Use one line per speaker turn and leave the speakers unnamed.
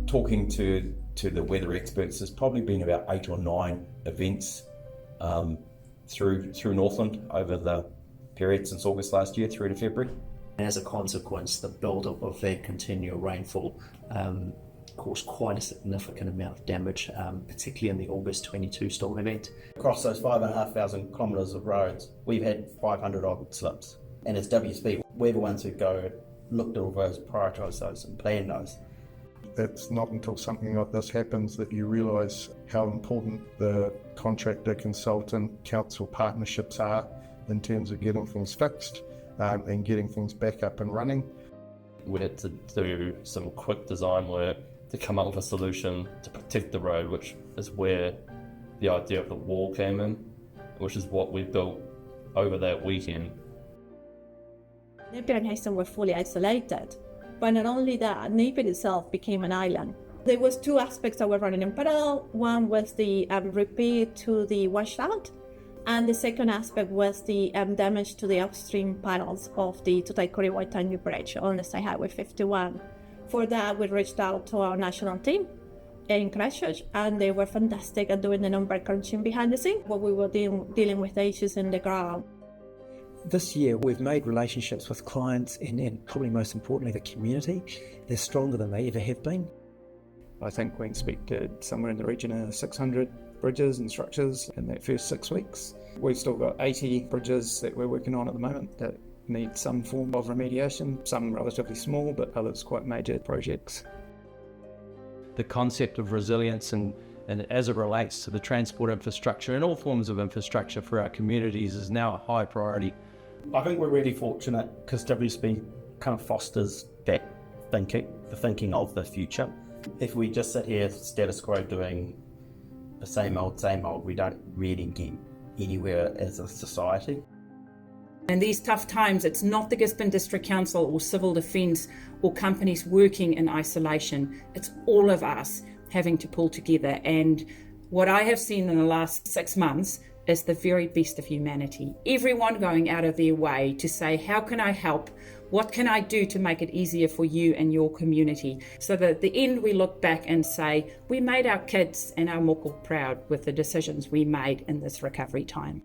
Talking to the weather experts, there's probably been about 8 or 9 events through Northland over the period since August last year through to February.
And as a consequence, the build-up of that continual rainfall caused quite a significant amount of damage, particularly in the August 22 storm event.
Across those 5,500 kilometres of roads, we've had 500 odd slips. And as WSP, we're the ones who go, looked at all those, prioritise those and plan those.
It's not until something like this happens that you realise how important the contractor, consultant, council partnerships are in terms of getting things fixed and getting things back up and running.
We had to do some quick design work to come up with a solution to protect the road, which is where the idea of the wall came in, which is what we built over that weekend.
Napier and Hastings were fully isolated. But not only that, Napier itself became an island. There was 2 aspects that were running in parallel. One was the repair to the washout, and the second aspect was the damage to the upstream piles of the Aotearoa Bridge on the State Highway 51. For that, we reached out to our national team in Christchurch, and they were fantastic at doing the number crunching behind the scenes, while we were dealing with the issues in the ground.
This year, we've made relationships with clients and probably most importantly, the community. They're stronger than they ever have been.
I think we inspected somewhere in the region of 600 bridges and structures in that first 6 weeks. We've still got 80 bridges that we're working on at the moment that need some form of remediation, some relatively small, but others quite major projects.
The concept of resilience and as it relates to the transport infrastructure and all forms of infrastructure for our communities is now a high priority.
I think we're really fortunate because WSP kind of fosters that thinking, the thinking of the future. If we just sit here status quo doing the same old, we don't really get anywhere as a society.
In these tough times, it's not the Gisborne District Council or Civil Defence or companies working in isolation. It's all of us having to pull together. And what I have seen in the last 6 months is the very best of humanity. Everyone going out of their way to say, how can I help? What can I do to make it easier for you and your community? So that at the end we look back and say, we made our kids and our moko proud with the decisions we made in this recovery time.